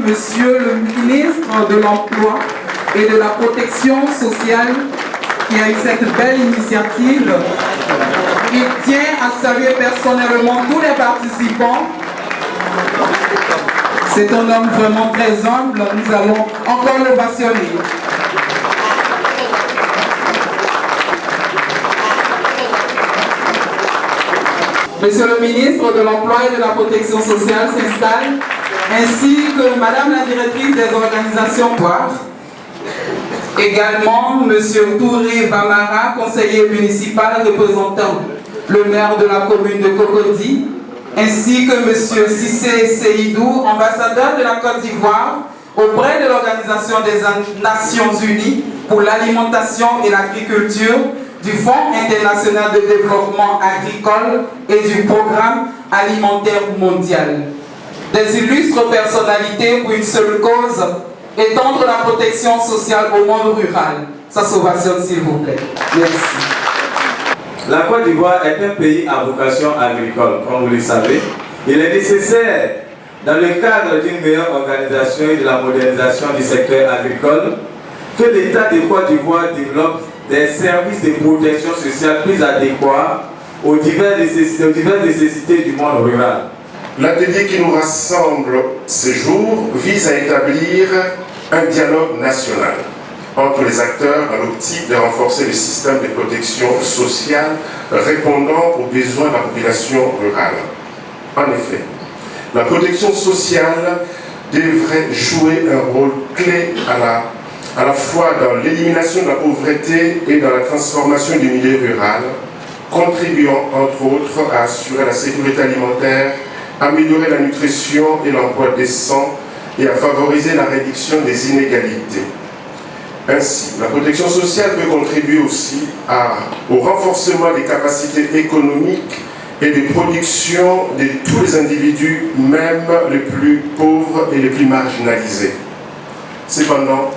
Monsieur le ministre de l'Emploi et de la Protection sociale qui a eu cette belle initiative. Il tient à saluer personnellement tous les participants. C'est un homme vraiment très humble. Nous allons encore l'ovationner. Monsieur le ministre de l'Emploi et de la Protection sociale s'installe, ainsi que Madame la directrice des organisations Poire. Également, Monsieur Touré Vamara, conseiller municipal représentant le maire de la commune de Cocody, ainsi que Monsieur Cissé Seydou, ambassadeur de la Côte d'Ivoire auprès de l'Organisation des Nations Unies pour l'alimentation et l'agriculture, du Fonds international de développement agricole et du Programme alimentaire mondial. Des illustres personnalités pour une seule cause, étendre la protection sociale au monde rural. Ça s'ovationne, s'il vous plaît. Merci. La Côte d'Ivoire est un pays à vocation agricole, comme vous le savez. Il est nécessaire, dans le cadre d'une meilleure organisation et de la modernisation du secteur agricole, que l'État de Côte d'Ivoire développe des services de protection sociale plus adéquats aux diverses nécessités du monde rural. L'atelier qui nous rassemble ce jour vise à établir un dialogue national entre les acteurs dans l'optique de renforcer le système de protection sociale répondant aux besoins de la population rurale. En effet, la protection sociale devrait jouer un rôle clé à la fois dans l'élimination de la pauvreté et dans la transformation du milieu rural, contribuant entre autres à assurer la sécurité alimentaire, améliorer la nutrition et l'emploi décent et à favoriser la réduction des inégalités. Ainsi, la protection sociale peut contribuer aussi au renforcement des capacités économiques et de production de tous les individus, même les plus pauvres et les plus marginalisés. Cependant,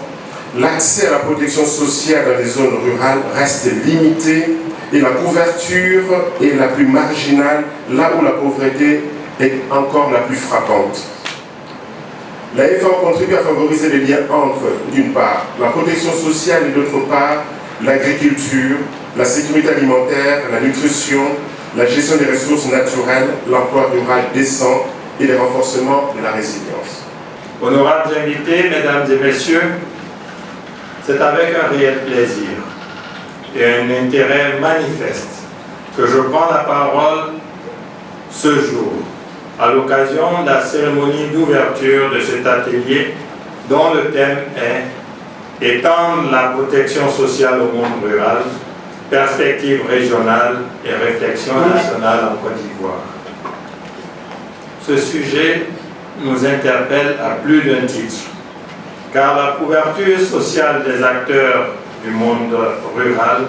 l'accès à la protection sociale dans les zones rurales reste limité et la couverture est la plus marginale, là où la pauvreté est encore la plus frappante. La FAO contribue à favoriser les liens entre, d'une part, la protection sociale et d'autre part, l'agriculture, la sécurité alimentaire, la nutrition, la gestion des ressources naturelles, l'emploi rural décent et le renforcement de la résilience. Honorables invités, mesdames et messieurs, c'est avec un réel plaisir et un intérêt manifeste que je prends la parole ce jour à l'occasion de la cérémonie d'ouverture de cet atelier dont le thème est « Étendre la protection sociale au monde rural, perspectives régionales et réflexion nationale en Côte d'Ivoire ». Ce sujet nous interpelle à plus d'un titre, car la couverture sociale des acteurs du monde rural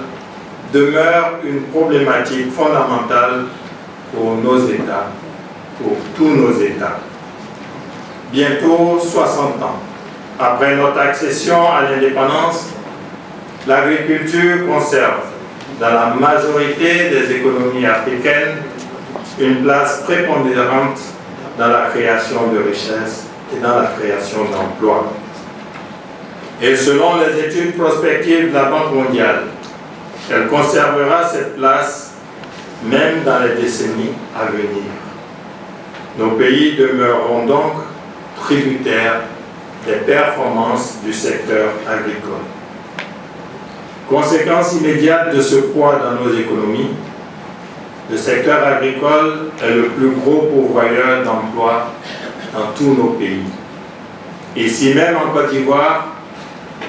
demeure une problématique fondamentale pour nos États, pour tous nos États. Bientôt 60 ans après notre accession à l'indépendance, l'agriculture conserve dans la majorité des économies africaines une place prépondérante dans la création de richesses et dans la création d'emplois. Et selon les études prospectives de la Banque mondiale, elle conservera cette place même dans les décennies à venir. Nos pays demeureront donc tributaires des performances du secteur agricole. Conséquence immédiate de ce poids dans nos économies, le secteur agricole est le plus gros pourvoyeur d'emplois dans tous nos pays. Ici même en Côte d'Ivoire,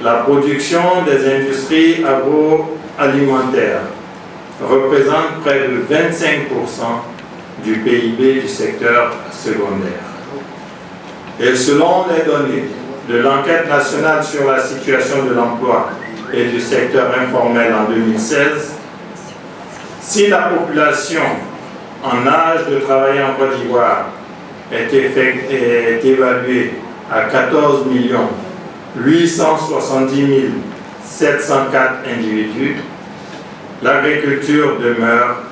la production des industries agroalimentaires représente près de 25% du PIB du secteur secondaire. Et selon les données de l'enquête nationale sur la situation de l'emploi et du secteur informel en 2016, si la population en âge de travailler en Côte d'Ivoire est évaluée à 14 870 704 individus, l'agriculture demeure,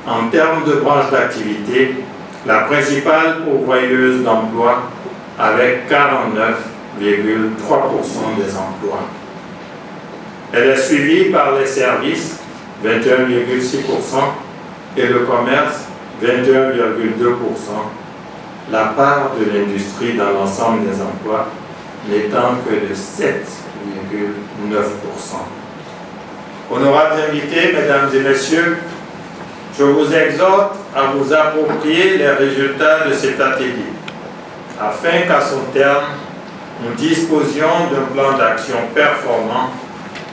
en termes de branche d'activité, la principale pourvoyeuse d'emplois avec 49,3% des emplois. Elle est suivie par les services, 21,6%, et le commerce, 21,2%. La part de l'industrie dans l'ensemble des emplois n'étant que de 7,9%. Honorables invités, mesdames et messieurs, je vous exhorte à vous approprier les résultats de cet atelier, afin qu'à son terme, nous disposions d'un plan d'action performant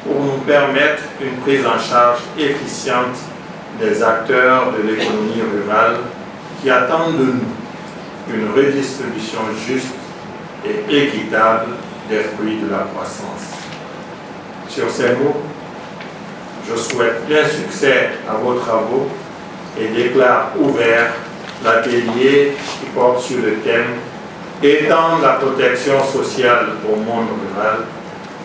pour nous permettre une prise en charge efficiente des acteurs de l'économie rurale qui attendent de nous une redistribution juste et équitable des fruits de la croissance. Sur ces mots, je souhaite plein succès à vos travaux et déclare ouvert l'atelier qui porte sur le thème « Étendre la protection sociale au monde rural,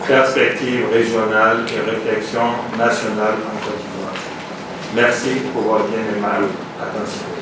perspective régionale et réflexion nationale en Côte d'Ivoire ». Merci pour votre bien aimable attention.